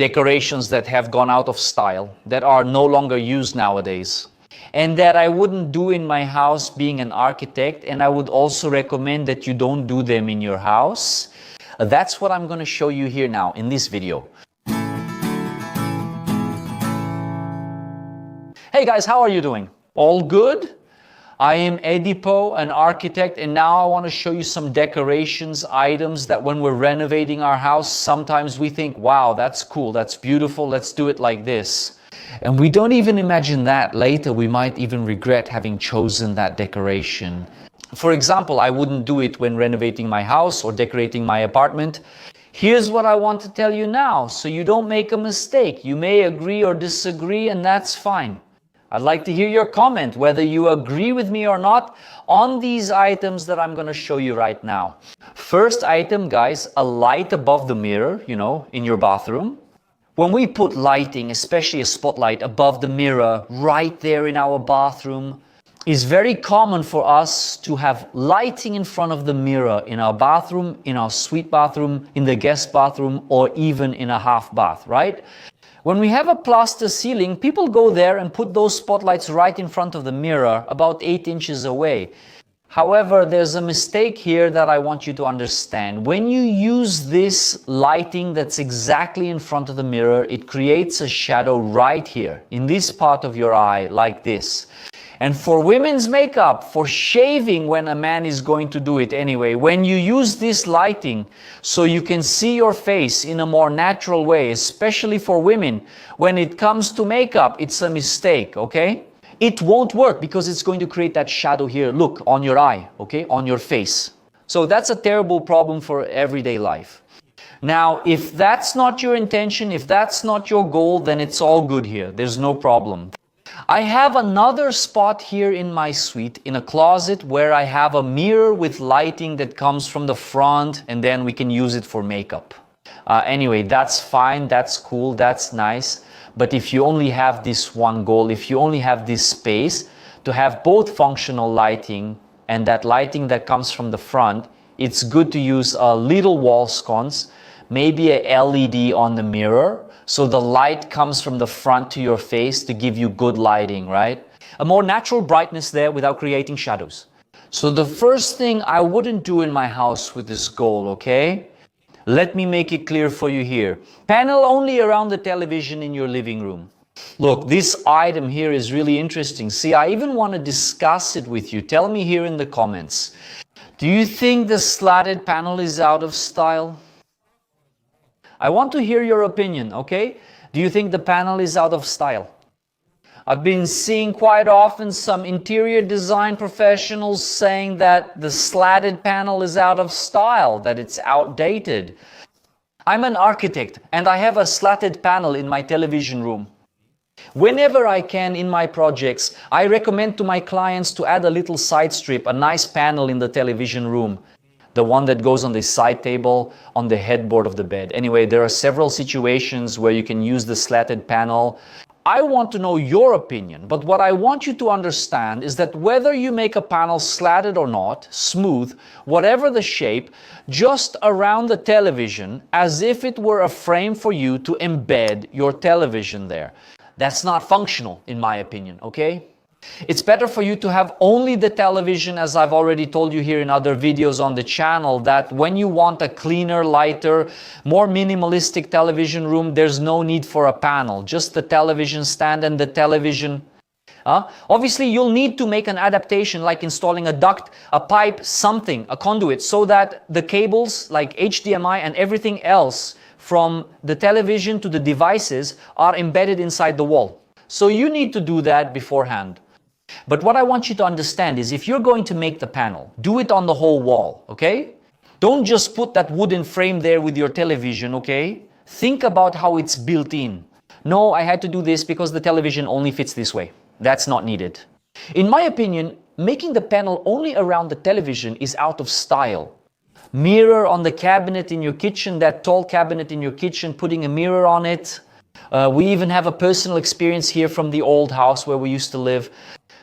decorations that have gone out of style, that are no longer used nowadays, and that I wouldn't do in my house being an architect, and I would also recommend that you don't do them in your house. That's what I'm going to show you here now in this video. Hey guys, how are you doing? All good? I am Edipo, an architect, and now I want to show you some decorations, items that when we're renovating our house, sometimes we think, wow, that's cool, that's beautiful, let's do it like this. And we don't even imagine that later we might even regret having chosen that decoration. For example, I wouldn't do it when renovating my house or decorating my apartment. Here's what I want to tell you now, so you don't make a mistake. You may agree or disagree, and that's fine. I'd like to hear your comment, whether you agree with me or not, on these items that I'm going to show you right now. First item, guys, a light above the mirror, in your bathroom. When we put lighting, especially a spotlight above the mirror, right there in our bathroom, it's very common for us to have lighting in front of the mirror in our bathroom, in our suite bathroom, in the guest bathroom, or even in a half bath, right? When we have a plaster ceiling, people go there and put those spotlights right in front of the mirror, about 8 inches away. However, there's a mistake here that I want you to understand. When you use this lighting that's exactly in front of the mirror, it creates a shadow right here, in this part of your eye, like this. And for women's makeup, for shaving when a man is going to do it anyway, when you use this lighting so you can see your face in a more natural way, especially for women, when it comes to makeup, it's a mistake, okay? It won't work because it's going to create that shadow here, look, on your eye, okay, on your face. So that's a terrible problem for everyday life. Now, if that's not your intention, if that's not your goal, then it's all good here. There's no problem. I have another spot here in my suite, in a closet, where I have a mirror with lighting that comes from the front, and then we can use it for makeup. Anyway, that's fine, that's cool, that's nice. But if you only have this one goal, if you only have this space to have both functional lighting and that lighting that comes from the front, it's good to use a little wall sconce, maybe a LED on the mirror, so the light comes from the front to your face to give you good lighting, right? A more natural brightness there without creating shadows. So the first thing I wouldn't do in my house with this goal, okay? Let me make it clear for you here. Panel only around the television in your living room. Look, this item here is really interesting. See, I even want to discuss it with you. Tell me here in the comments. Do you think the slatted panel is out of style? I want to hear your opinion, okay? Do you think the panel is out of style? I've been seeing quite often some interior design professionals saying that the slatted panel is out of style, that it's outdated. I'm an architect and I have a slatted panel in my television room. Whenever I can in my projects, I recommend to my clients to add a little side strip, a nice panel in the television room. The one that goes on the side table, on the headboard of the bed. Anyway, there are several situations where you can use the slatted panel. I want to know your opinion, but what I want you to understand is that whether you make a panel slatted or not, smooth, whatever the shape, just around the television, as if it were a frame for you to embed your television there. That's not functional, in my opinion, okay? It's better for you to have only the television, as I've already told you here in other videos on the channel, that when you want a cleaner, lighter, more minimalistic television room, there's no need for a panel, just the television stand and the television. Obviously, you'll need to make an adaptation, like installing a duct, a pipe, something, a conduit, so that the cables like HDMI and everything else from the television to the devices are embedded inside the wall. So you need to do that beforehand. But what I want you to understand is if you're going to make the panel, do it on the whole wall, okay? Don't just put that wooden frame there with your television, okay? Think about how it's built in. No, I had to do this because the television only fits this way. That's not needed. In my opinion, making the panel only around the television is out of style. Mirror on the cabinet in your kitchen, that tall cabinet in your kitchen, putting a mirror on it. We even have a personal experience here from the old house where we used to live.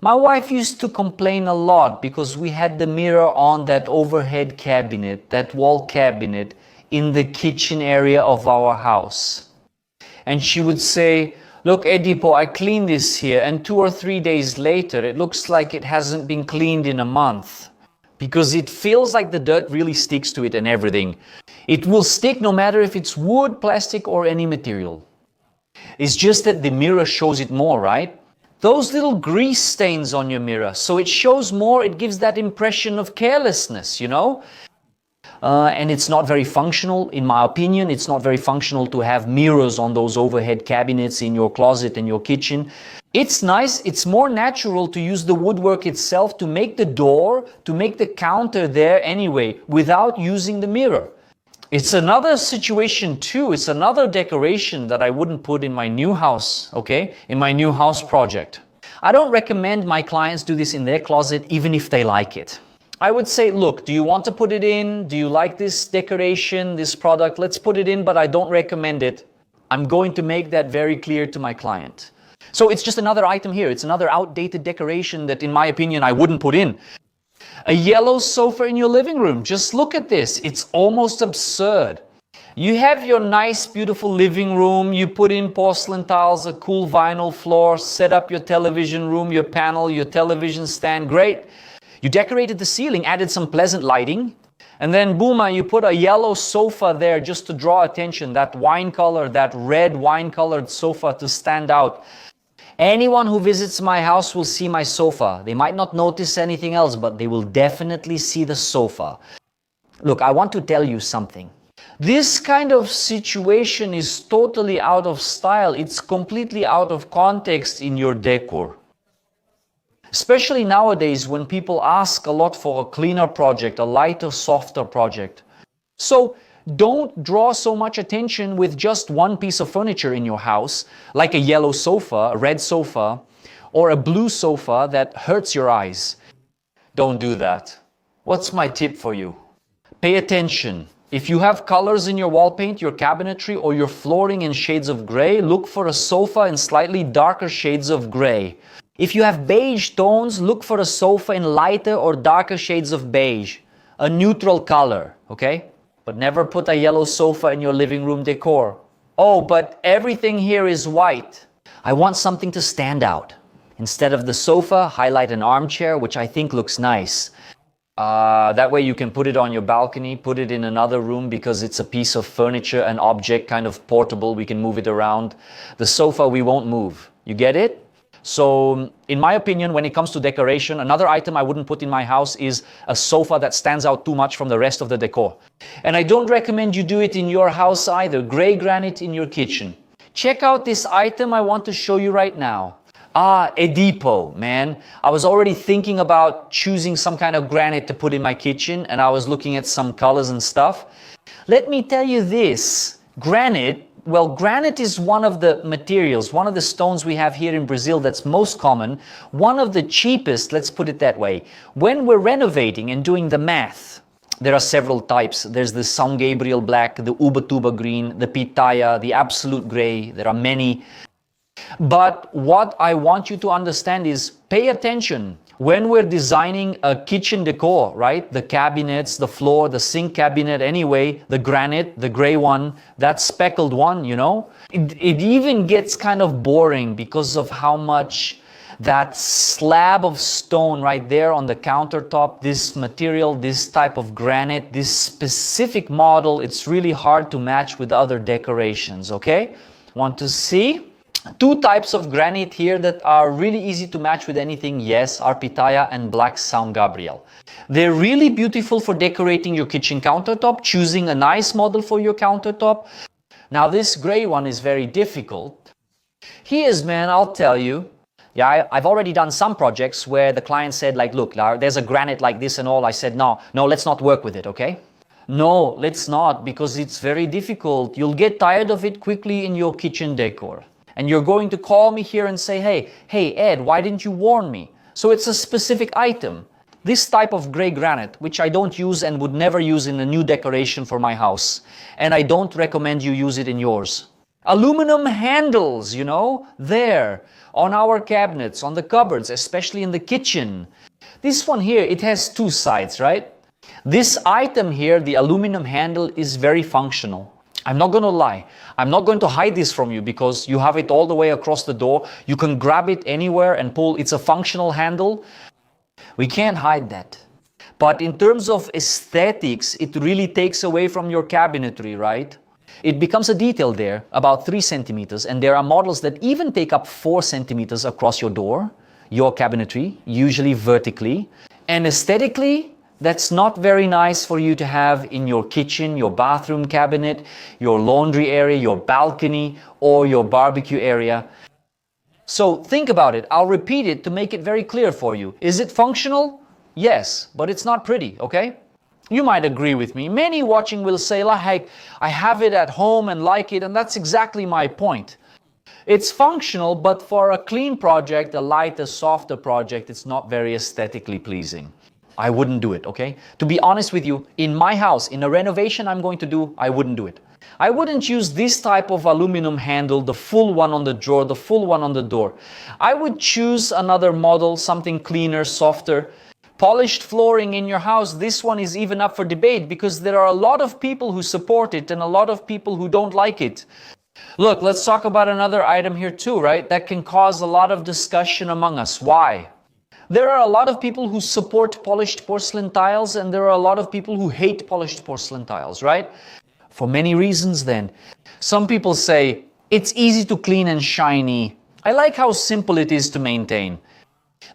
My wife used to complain a lot because we had the mirror on that overhead cabinet, that wall cabinet, in the kitchen area of our house. and she would say, look, Edipo, I cleaned this here, and 2 or 3 days later, it looks like it hasn't been cleaned in a month. Because it feels like the dirt really sticks to it and everything. It will stick no matter if it's wood, plastic, or any material. It's just that the mirror shows it more, right? Those little grease stains on your mirror, so it shows more, it gives that impression of carelessness, you know? And it's not very functional, in my opinion. It's not very functional to have mirrors on those overhead cabinets in your closet and your kitchen. It's nice, it's more natural to use the woodwork itself to make the door, to make the counter there anyway, without using the mirror. It's another situation too, it's another decoration that I wouldn't put in my new house, okay? In my new house project. I don't recommend my clients do this in their closet, even if they like it. I would say, look, do you want to put it in? Do you like this decoration, this product? Let's put it in, but I don't recommend it. I'm going to make that very clear to my client. So it's just another item here. It's another outdated decoration that, in my opinion, I wouldn't put in. A yellow sofa in your living room. Just look at this. It's almost absurd. You have your nice, beautiful living room. You put in porcelain tiles, a cool vinyl floor, set up your television room, your panel, your television stand. Great. You decorated the ceiling, added some pleasant lighting, and then boom, you put a yellow sofa there just to draw attention, that wine color, that red wine-colored sofa to stand out. Anyone who visits my house will see my sofa. They might not notice anything else, but they will definitely see the sofa. Look, I want to tell you something. This kind of situation is totally out of style. It's completely out of context in your decor. Especially nowadays when people ask a lot for a cleaner project, a lighter, softer project. So don't draw so much attention with just one piece of furniture in your house, like a yellow sofa, a red sofa, or a blue sofa that hurts your eyes. Don't do that. What's my tip for you? Pay attention. If you have colors in your wall paint, your cabinetry, or your flooring in shades of gray, look for a sofa in slightly darker shades of gray. If you have beige tones, look for a sofa in lighter or darker shades of beige. A neutral color, okay? But never put a yellow sofa in your living room decor. Oh, but everything here is white. I want something to stand out. Instead of the sofa, highlight an armchair, which I think looks nice. That way you can put it on your balcony, put it in another room because it's a piece of furniture, an object, kind of portable. We can move it around. The sofa we won't move. You get it? So, in my opinion, when it comes to decoration, another item I wouldn't put in my house is a sofa that stands out too much from the rest of the decor. And I don't recommend you do it in your house either. Gray granite in your kitchen. Check out this item I want to show you right now. Edipo, man. I was already thinking about choosing some kind of granite to put in my kitchen, and I was looking at some colors and stuff. Let me tell you this. Granite is one of the materials, one of the stones we have here in Brazil that's most common, one of the cheapest, let's put it that way. When we're renovating and doing the math, there are several types. There's the São Gabriel black, the Ubatuba green, the Pitaya, the absolute gray. There are many. But what I want you to understand is pay attention. When we're designing a kitchen decor, right? The cabinets, the floor, the sink cabinet anyway, the granite, the gray one, that speckled one, you know? It even gets kind of boring because of how much that slab of stone right there on the countertop, this material, this type of granite, this specific model, it's really hard to match with other decorations, okay? Want to see? Two types of granite here that are really easy to match with anything, yes, are Pitaya and Black São Gabriel. They're really beautiful for decorating your kitchen countertop, choosing a nice model for your countertop. Now this gray one is very difficult. Here's, man, I'll tell you. Yeah, I've already done some projects where the client said, like, look, there's a granite like this and all. I said, no, let's not work with it, okay? No, let's not, because it's very difficult. You'll get tired of it quickly in your kitchen decor. And you're going to call me here and say, hey, Ed, why didn't you warn me? So it's a specific item. This type of gray granite, which I don't use and would never use in a new decoration for my house. And I don't recommend you use it in yours. Aluminum handles, you know, there, on our cabinets, on the cupboards, especially in the kitchen. This one here, it has two sides, right? This item here, the aluminum handle, is very functional. I'm not going to lie. I'm not going to hide this from you because you have it all the way across the door. You can grab it anywhere and pull. It's a functional handle. We can't hide that. But in terms of aesthetics, it really takes away from your cabinetry, right? It becomes a detail there, about 3 centimeters, and there are models that even take up 4 centimeters across your door, your cabinetry, usually vertically. And aesthetically, that's not very nice for you to have in your kitchen, your bathroom cabinet, your laundry area, your balcony, or your barbecue area. So think about it. I'll repeat it to make it very clear for you. Is it functional? Yes, but it's not pretty, okay? You might agree with me. Many watching will say, like, I have it at home and like it, and that's exactly my point. It's functional, but for a clean project, a lighter, softer project, it's not very aesthetically pleasing. I wouldn't do it, okay? To be honest with you, in my house, in a renovation I'm going to do, I wouldn't do it. I wouldn't use this type of aluminum handle, the full one on the drawer, the full one on the door. I would choose another model, something cleaner, softer. Polished flooring in your house, this one is even up for debate because there are a lot of people who support it and a lot of people who don't like it. Look, let's talk about another item here too, right? That can cause a lot of discussion among us. Why? There are a lot of people who support polished porcelain tiles and there are a lot of people who hate polished porcelain tiles, right? For many reasons then. Some people say, it's easy to clean and shiny. I like how simple it is to maintain.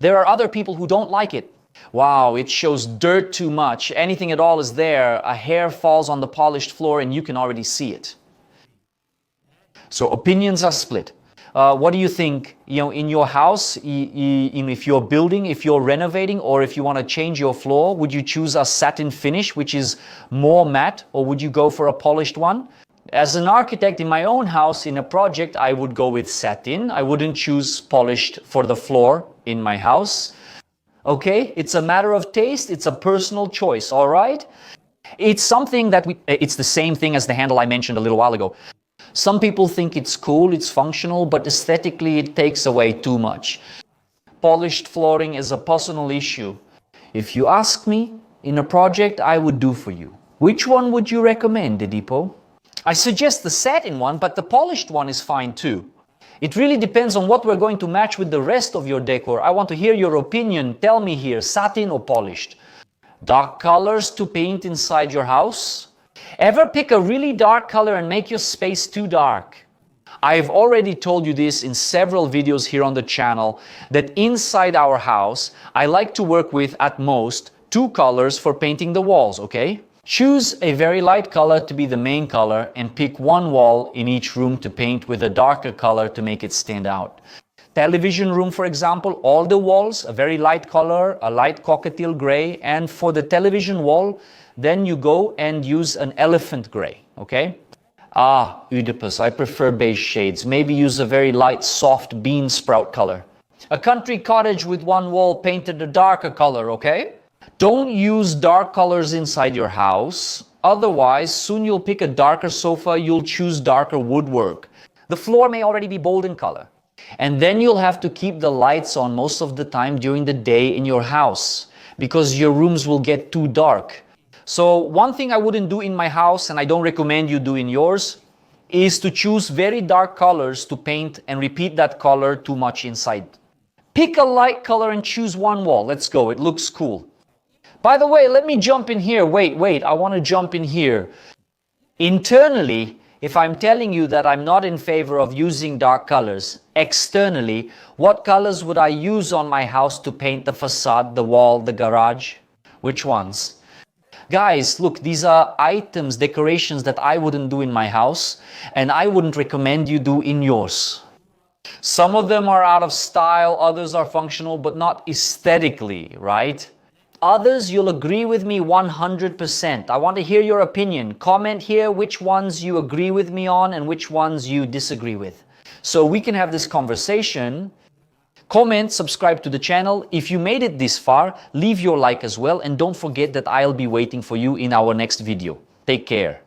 There are other people who don't like it. Wow, it shows dirt too much. Anything at all is there. A hair falls on the polished floor and you can already see it. So opinions are split. What do you think, in your house, if you're building, if you're renovating, or if you want to change your floor, would you choose a satin finish, which is more matte, or would you go for a polished one? As an architect in my own house, in a project, I would go with satin. I wouldn't choose polished for the floor in my house. Okay, it's a matter of taste. It's a personal choice, all right? It's something that it's the same thing as the handle I mentioned a little while ago. Some people think it's cool, it's functional, but aesthetically it takes away too much. Polished flooring is a personal issue. If you ask me, in a project I would do for you. Which one would you recommend, Edipo? I suggest the satin one, but the polished one is fine too. It really depends on what we're going to match with the rest of your decor. I want to hear your opinion. Tell me here, satin or polished? Dark colors to paint inside your house? Ever pick a really dark color and make your space too dark? I've already told you this in several videos here on the channel, that inside our house, I like to work with, at most, 2 colors for painting the walls, okay? Choose a very light color to be the main color and pick 1 wall in each room to paint with a darker color to make it stand out. Television room, for example, all the walls, a very light color, a light cockatiel gray, and for the television wall, then you go and use an elephant gray, okay? Oedipus, I prefer beige shades. Maybe use a very light, soft bean sprout color. A country cottage with 1 wall painted a darker color, okay? Don't use dark colors inside your house. Otherwise, soon you'll pick a darker sofa, you'll choose darker woodwork. The floor may already be bold in color. And then you'll have to keep the lights on most of the time during the day in your house because your rooms will get too dark. So one thing I wouldn't do in my house, and I don't recommend you do in yours, is to choose very dark colors to paint and repeat that color too much inside. Pick a light color and choose 1 wall. Let's go. It looks cool. By the way, let me jump in here. Wait, I want to jump in here. Internally, if I'm telling you that I'm not in favor of using dark colors, externally, what colors would I use on my house to paint the facade, the wall, the garage? Which ones? Guys, look, these are items, decorations that I wouldn't do in my house, and I wouldn't recommend you do in yours. Some of them are out of style, others are functional, but not aesthetically, right? Others, you'll agree with me 100%. I want to hear your opinion. Comment here which ones you agree with me on and which ones you disagree with, so we can have this conversation. Comment, subscribe to the channel. If you made it this far, leave your like as well, and don't forget that I'll be waiting for you in our next video. Take care.